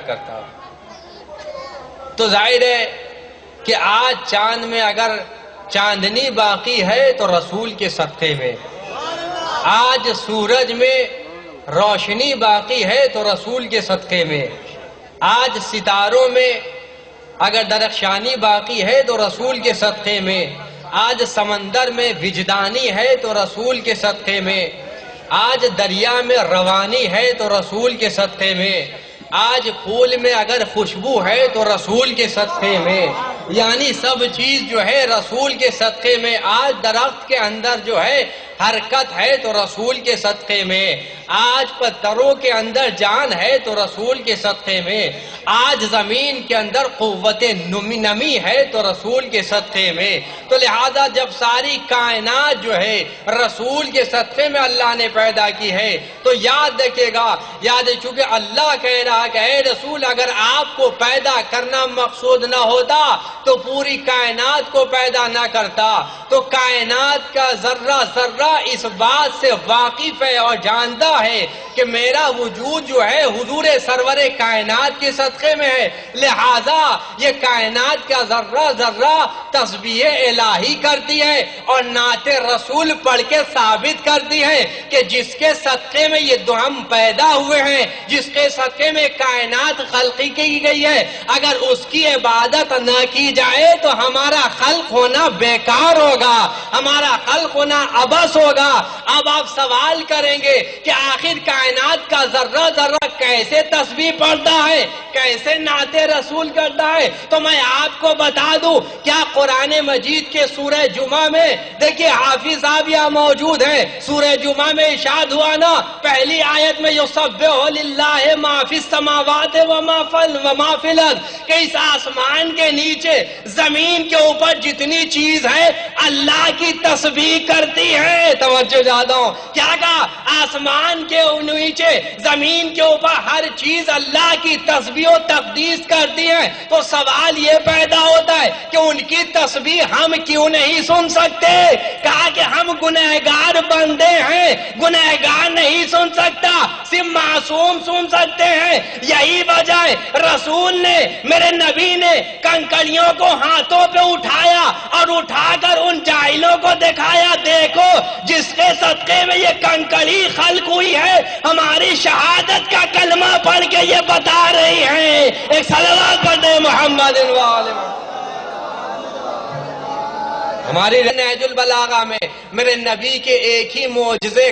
کرتا تو ظاہر ہے کہ آج چاند میں اگر چاندنی باقی ہے تو رسول کے صدقے میں، آج سورج میں روشنی باقی ہے تو رسول کے صدقے میں، آج ستاروں میں اگر درخشانی باقی ہے تو رسول کے صدقے میں، آج سمندر میں وجدانی ہے تو رسول کے صدقے میں، آج دریا میں روانی ہے تو رسول کے صدقے میں، آج پھول میں اگر خوشبو ہے تو رسول کے صدقے میں، یعنی سب چیز جو ہے رسول کے صدقے میں، آج درخت کے اندر جو ہے حرکت ہے تو رسول کے صدقے میں، آج پتھروں کے اندر جان ہے تو رسول کے صدقے میں، آج زمین کے اندر قوت نمی ہے تو رسول کے صدقے میں۔ تو لہذا جب ساری کائنات جو ہے رسول کے صدقے میں اللہ نے پیدا کی ہے تو یاد رکھے گا، یاد ہے چونکہ اللہ کہہ رہا کہ اے رسول اگر آپ کو پیدا کرنا مقصود نہ ہوتا تو پوری کائنات کو پیدا نہ کرتا، تو کائنات کا ذرہ ذرہ اس بات سے واقف ہے اور جانتا ہے کہ میرا وجود جو ہے حضور سرور کائنات کے صدقے میں ہے، لہذا یہ کائنات کا ذرہ ذرہ تسبیح الہی کرتی ہے اور نعت رسول پڑھ کے ثابت کرتی ہے کہ جس کے صدقے میں یہ دو ہم پیدا ہوئے ہیں، جس کے صدقے میں کائنات خلقی کی گئی ہے، اگر اس کی عبادت نہ کی جائے تو ہمارا خلق ہونا بیکار ہوگا، ہمارا خلق ہونا عبث ہوگا۔ اب آپ سوال کریں گے کہ آخر کائنات کا ذرہ ذرہ کیسے تسبیح پڑھتا ہے، کیسے نعت رسول کرتا ہے؟ تو میں آپ کو بتا دوں، کیا قرآن مجید کے سورہ جمعہ میں دیکھیے حافظ صاحب یہاں موجود ہیں، سورہ جمعہ میں ارشاد ہوا نا پہلی آیت میں یسبح للہ ما فی السماوات وما فی الارض، کہ اس آسمان کے نیچے زمین کے اوپر جتنی چیز ہے اللہ کی تسبیح کرتی ہے۔ توجہ جاتا ہوں، کیا کہا؟ آسمان کے نیچے زمین کے اوپر ہر چیز اللہ کی تسبیح و تقدیس کرتی ہے۔ تو سوال یہ پیدا ہوتا ہے کہ ان کی تسبیح ہم کیوں نہیں سن سکتے؟ کہا کہ ہم گنہگار بندے ہیں، گنہگار نہیں سن سکتا، صرف معصوم سن سکتے ہیں۔ یہی وجہ ہے رسول نے، میرے نبی نے کنکریوں کو ہاتھوں پہ اٹھایا اور اٹھا کر ان جاہلوں کو دکھایا، دیکھو جس کے صدقے میں یہ کنکری خلق ہوئی ہے، ہماری شہادت کا کلمہ پڑھ کے یہ بتا رہی ہیں۔ ایک صلوات پڑھ دیں محمد وآلہ محمد۔ ہماری نہج البلاغہ میں میرے نبی کے ایک ہی معجزے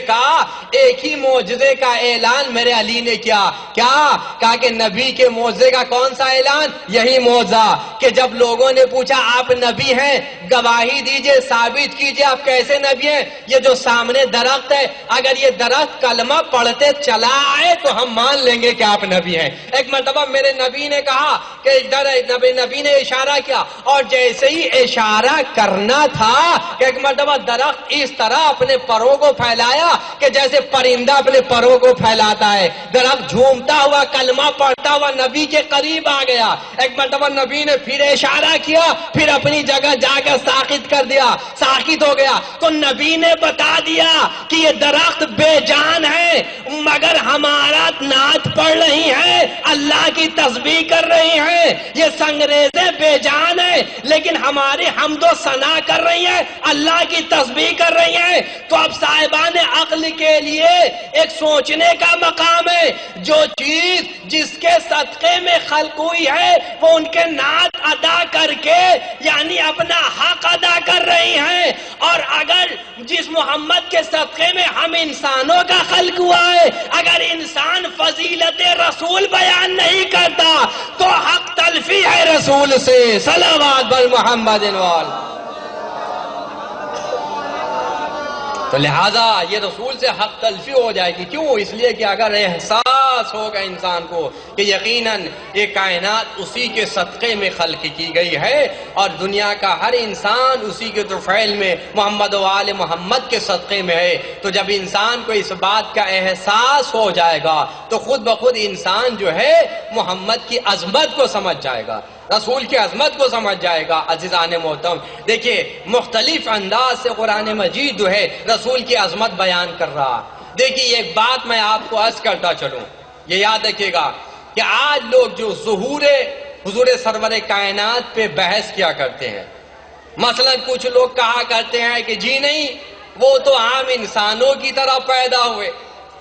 کا اعلان میرے علی نے کیا۔ کہا کہ نبی کے معجزے کا کون سا اعلان؟ یہی معجزہ کہ جب لوگوں نے پوچھا آپ نبی ہیں، گواہی دیجئے، ثابت کیجئے آپ کیسے نبی ہیں؟ یہ جو سامنے درخت ہے اگر یہ درخت کلمہ پڑھتے چلا آئے تو ہم مان لیں گے کہ آپ نبی ہیں۔ ایک مرتبہ میرے نبی نے کہا کہ نبی نے اشارہ کیا اور جیسے ہی اشارہ کرنا تھا کہ ایک مرتبہ درخت اس طرح اپنے پروں کو پھیلایا کہ جیسے پرندہ اپنے پروں کو پھیلاتا ہے، درخت جھومتا ہوا کلمہ پڑھتا ہوا نبی کے قریب آ گیا۔ ایک مرتبہ نبی نے پھر اشارہ کیا، پھر اپنی جگہ جا کر ساکت کر دیا، ساکت ہو گیا۔ تو نبی نے بتا دیا کہ یہ درخت بے جان ہے، مگر ہمارا نعت پڑھ رہی ہیں، اللہ کی تسبیح کر رہی ہیں، یہ سنگریزیں بے جان ہیں، لیکن ہماری حمد و ثنا کر رہی ہیں، اللہ کی تسبیح کر رہی ہیں۔ تو اب صاحبان عقل کے لیے ایک سوچنے کا مقام ہے، جو چیز جس کے صدقے میں خلق ہوئی ہے وہ ان کے نعت ادا کر کے یعنی اپنا حق ادا کر رہی ہیں، اور اگر جس محمد کے صدقے میں ہم انسانوں کا خلق ہوا ہے، اگر انسان فضیلت رسول بیان نہیں کرتا تو حق تلفی ہے رسول سے، صلوات بر محمد وال۔ تو لہذا یہ رسول سے حق تلفی ہو جائے گی، کیوں؟ اس لیے کہ اگر احساس ہوگا انسان کو کہ یقیناً یہ کائنات اسی کے صدقے میں خلق کی گئی ہے، اور دنیا کا ہر انسان اسی کے طفیل میں محمد و آل محمد کے صدقے میں ہے، تو جب انسان کو اس بات کا احساس ہو جائے گا تو خود بخود انسان جو ہے محمد کی عظمت کو سمجھ جائے گا، رسول کی عظمت کو سمجھ جائے گا۔ عزیزان محترم، دیکھیے مختلف انداز سے قرآن مجید جو ہے رسول کی عظمت بیان کر رہا۔ دیکھیے ایک بات میں آپ کو عرض کرتا چلوں، یہ یاد رکھیے گا کہ آج لوگ جو ظہور حضور سرور کائنات پہ بحث کیا کرتے ہیں، مثلا کچھ لوگ کہا کرتے ہیں کہ جی نہیں، وہ تو عام انسانوں کی طرح پیدا ہوئے،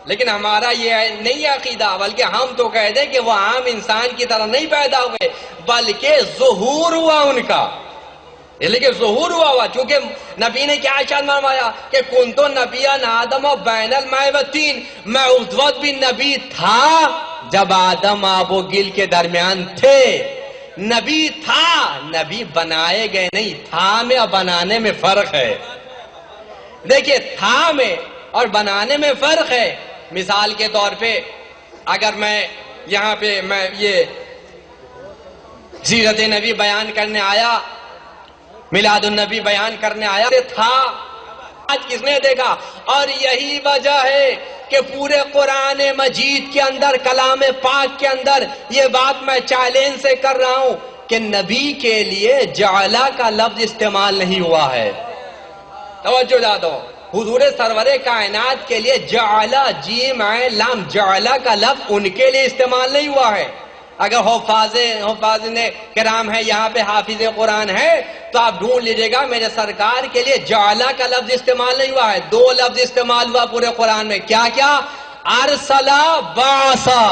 لیکن ہمارا یہ نہیں عقیدہ، بلکہ ہم تو کہتے ہیں کہ وہ عام انسان کی طرح نہیں پیدا ہوئے، بلکہ ظہور ہوا ان کا، لیکن ظہور ہوا چونکہ نبی نے کیا ارشاد فرمایا کہ کنتو نبیًا آدم و بین الماء والطین، میں اس وقت بھی نبی تھا جب آدم آب و گل کے درمیان تھے، نبی تھا، نبی بنائے گئے نہیں، تھا میں اور بنانے میں فرق ہے۔ دیکھیے تھا میں اور بنانے میں فرق ہے۔ مثال کے طور پہ اگر میں یہاں پہ میں یہ سیرت نبی بیان کرنے آیا، میلاد النبی بیان کرنے آیا تھا، آج کس نے دیکھا؟ اور یہی وجہ ہے کہ پورے قرآن مجید کے اندر، کلام پاک کے اندر یہ بات میں چیلنج سے کر رہا ہوں کہ نبی کے لیے جعلہ کا لفظ استعمال نہیں ہوا ہے۔ توجہ دے دو، حضور سرور کائنات کے لیے جعلہ، جیم عین لام، جعلہ کا لفظ ان کے لیے استعمال نہیں ہوا ہے۔ اگر حفاظ کرام ہے یہاں پہ، حافظ قرآن ہے، تو آپ ڈھونڈ لیجئے گا میرے سرکار کے لیے جعلہ کا لفظ استعمال نہیں ہوا ہے، دو لفظ استعمال ہوا پورے قرآن میں، کیا کیا؟ ارسلا، بعثا۔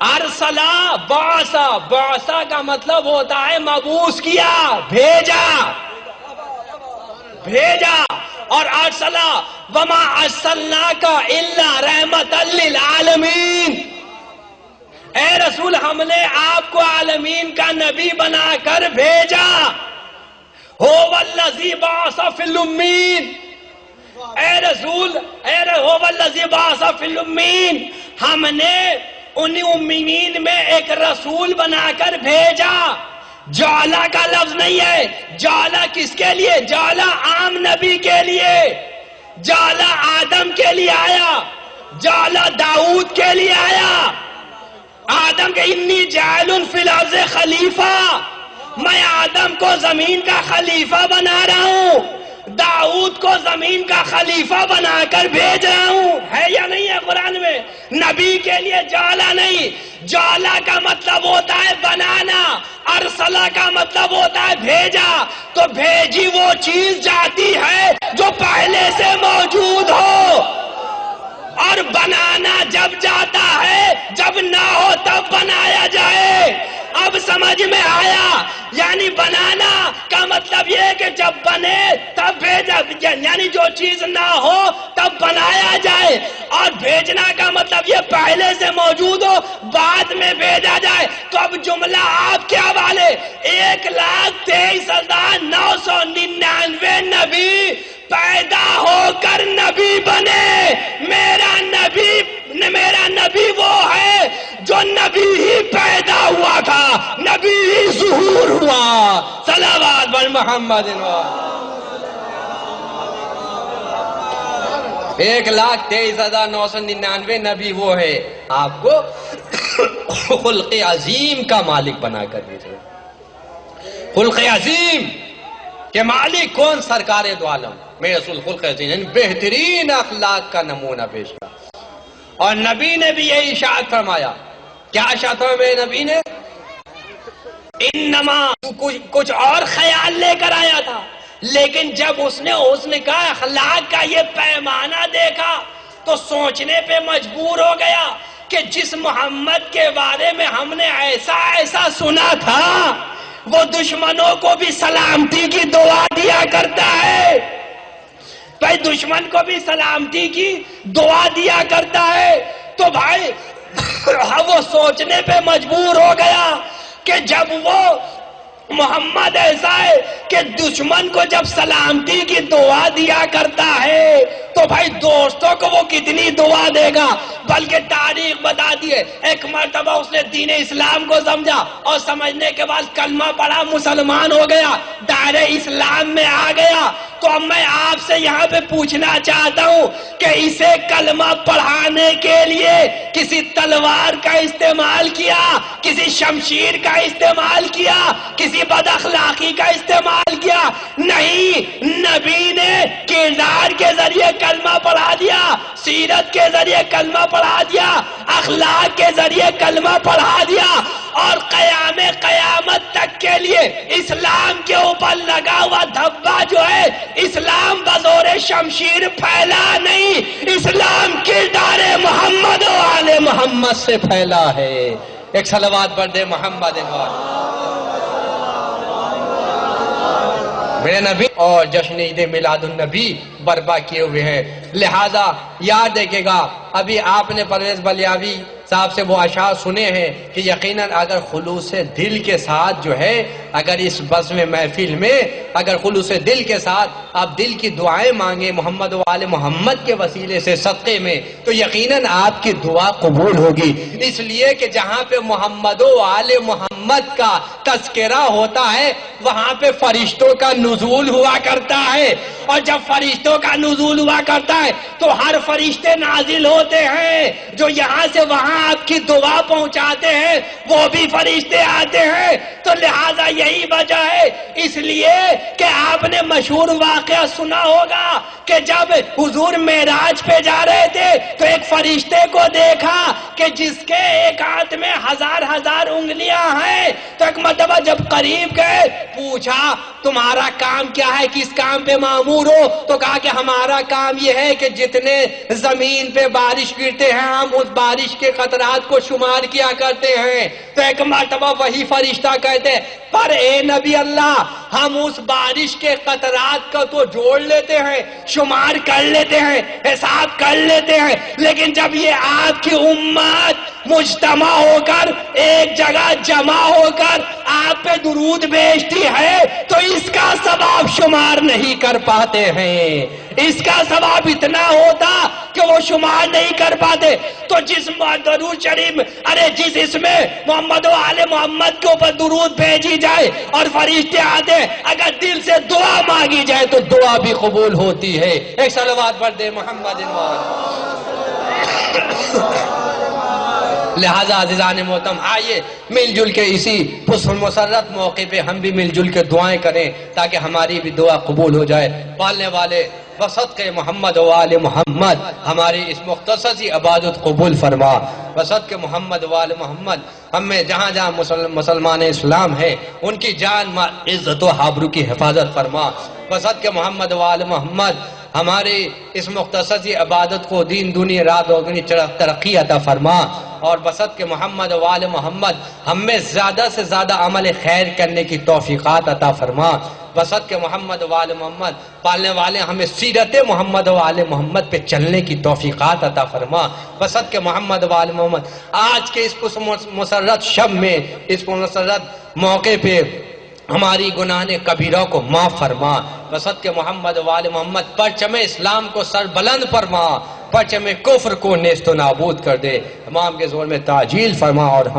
ارسلا، بعثا، بعثا کا مطلب ہوتا ہے مبعوث کیا، بھیجا، بھیجا، اور ارسلا وما ارسلناک الا رحمۃ للعالمین، اے رسول ہم نے آپ کو عالمین کا نبی بنا کر بھیجا، هو الذی بعث فی الامین، اے رسول، هو الذی بعث فی الامین، ہم نے انہی امیین میں ایک رسول بنا کر بھیجا۔ جعلہ کا لفظ نہیں ہے، جعلہ کس کے لیے؟ جعلہ عام نبی کے لیے، جعلہ آدم کے لیے آیا، جعلہ داؤد کے لیے آیا، آدم کے انی جاعل فی الارض خلیفہ، میں آدم کو زمین کا خلیفہ بنا رہا ہوں، داؤد کو زمین کا خلیفہ بنا کر بھیج رہا ہوں، ہے یا نہیں ہے قرآن میں؟ نبی کے لیے جعلہ نہیں، جعلہ کا مطلب ہوتا ہے بنانا، ارسلہ کا مطلب ہوتا ہے بھیجا، تو بھیجی وہ چیز جاتی ہے جو پہلے سے موجود ہو، اور بنانا جب جاتا ہے جب نہ ہو تب بنایا جائے۔ اب سمجھ میں آیا؟ یعنی بنانا کا مطلب یہ ہے کہ جب بنے تب بھیجا، یعنی جو چیز نہ ہو تب بنایا جائے، اور بھیجنا کا مطلب یہ پہلے سے موجود ہو بعد میں بھیجا جائے۔ تو اب جملہ آپ کے حوالے، 1,23,999 نبی پیدا ہو کر نبی بنے، میرا نبی وہ ہے جو نبی ہی پیدا ہوا تھا، نبی ہی ظہور ہوا، صلوات بر محمد۔ 1,23,999 نبی وہ ہے آپ کو خلق عظیم کا مالک بنا کر بھیجا۔ خلق عظیم کہ مالک کون؟ سرکار دو عالم میرے رسول، خلق عظیم یعنی بہترین اخلاق کا نمونہ پیش کیا۔ اور نبی نے بھی یہی ارشاد فرمایا. کیا ارشاد فرمایا نبی نے؟ انما کچھ اور خیال لے کر آیا تھا، لیکن جب اس نے کہا اخلاق کا یہ پیمانہ دیکھا تو سوچنے پہ مجبور ہو گیا کہ جس محمد کے بارے میں ہم نے ایسا سنا تھا وہ دشمنوں کو بھی سلامتی کی دعا دیا کرتا ہے. بھائی دشمن کو بھی سلامتی کی دعا دیا کرتا ہے. تو بھائی وہ سوچنے پہ مجبور ہو گیا کہ جب وہ محمد ایسا ہے کہ دشمن کو جب سلامتی کی دعا دیا کرتا ہے تو بھائی دوستوں کو وہ کتنی دعا دے گا. بلکہ تاریخ بتاتی ہے ایک مرتبہ اس نے دین اسلام کو سمجھا اور سمجھنے کے بعد کلمہ پڑھا، مسلمان ہو گیا، دائرہ اسلام میں آ گیا. تو اب میں آپ سے یہاں پہ پوچھنا چاہتا ہوں کہ اسے کلمہ پڑھانے کے لیے کسی تلوار کا استعمال کیا، کسی شمشیر کا استعمال کیا، کسی بد اخلاقی کا استعمال کیا؟ نہیں، نبی نے کردار کے ذریعے کلمہ پڑھا دیا، سیرت کے ذریعے کلمہ پڑھا دیا، اخلاق کے ذریعے کلمہ پڑھا دیا. اور قیامت تک کے لیے اسلام کے اوپر لگا ہوا دھبا جو ہے، اسلام بزور شمشیر پھیلا نہیں، اسلام کردار محمد و آل محمد سے پھیلا ہے. ایک صلوات پڑھ دے محمد میرے نبی. اور جشن عید میلاد النبی برپا کیے ہوئے ہیں. لہذا یاد رکھے گا، ابھی آپ نے پرویز بلیاوی صاحب سے وہ اشعار سنے ہیں کہ یقیناً اگر خلوص دل کے ساتھ جو ہے، اگر اس بزم محفل میں اگر خلوص دل کے ساتھ آپ دل کی دعائیں مانگیں محمد و آل محمد کے وسیلے سے صدقے میں، تو یقیناً آپ کی دعا قبول ہوگی. اس لیے کہ جہاں پہ محمد و آل محمد کا تذکرہ ہوتا ہے وہاں پہ فرشتوں کا نزول ہوا کرتا ہے. اور جب فرشتوں کا نزول ہوا کرتا ہے تو ہر فرشتے نازل ہوتے ہیں جو یہاں سے وہاں آپ کی دعا پہنچاتے ہیں، وہ بھی فرشتے آتے ہیں. تو لہٰذا یہی وجہ ہے، اس لیے کہ آپ نے مشہور واقعہ سنا ہوگا کہ جب حضور معراج پہ جا رہے تھے تو ایک فرشتے کو دیکھا کہ جس کے ایک ہاتھ میں ہزار انگلیاں ہیں. تو ایک مرتبہ جب قریب گئے پوچھا تمہارا کام کیا ہے، کس کام پہ مامور ہو؟ تو کہا کہ ہمارا کام یہ ہے کہ جتنے زمین پہ بارش گرتے ہیں ہم اس بارش کے قطرات کو شمار کیا کرتے ہیں. تو ایک مرتبہ وہی فرشتہ کہتے پر اے نبی اللہ، ہم اس بارش کے قطرات کا تو جوڑ لیتے ہیں، شمار کر لیتے ہیں، حساب کر لیتے ہیں، لیکن جب یہ آپ کی امت مجتمع ہو کر ایک جگہ جمع ہو کر آپ پہ درود بھیجتی ہے تو اس کا ثواب شمار نہیں کر پاتے ہیں. اس کا ثواب اتنا ہوتا کہ وہ شمار نہیں کر پاتے. تو جس درود شریف جس اس میں محمد و آل محمد کے اوپر درود بھیجی جائے اور فرشتے آتے، اگر دل سے دعا مانگی جائے تو دعا بھی قبول ہوتی ہے. ایک صلوات پڑھ دے محمد. لہذا عزیزان محترم، آئیے مل جل کے اسی مسرت موقع پہ ہم بھی مل جل کے دعائیں کریں تاکہ ہماری بھی دعا قبول ہو جائے. پالنے والے وصدق محمد و آل محمد ہماری اس مختصر سی عبادت قبول فرما. وصدق محمد و آل محمد ہم میں جہاں جہاں مسلمان اسلام ہیں ان کی جان عزت و آبرو کی حفاظت فرما. وصدق محمد و آل محمد ہماری اس مختصر سی عبادت کو دین دنیا رات و ترقی عطا فرما. اور بسط کے محمد و آل محمد ہم میں زیادہ سے زیادہ عمل خیر کرنے کی توفیقات عطا فرما. بسط کے محمد و آل محمد پالنے والے ہمیں سیرت محمد و آل محمد پہ چلنے کی توفیقات عطا فرما. بسط کے محمد و آل محمد آج کے اس مسرت شب میں، اس مسرت موقع پہ ہماری گناہ کبیرہ کو معاف فرما. بسط کے محمد و آل محمد پرچم اسلام کو سر بلند فرما، پرچم کفر کو نیست و نابود کر دے. امام کے زور میں تعجیل فرما اور ہم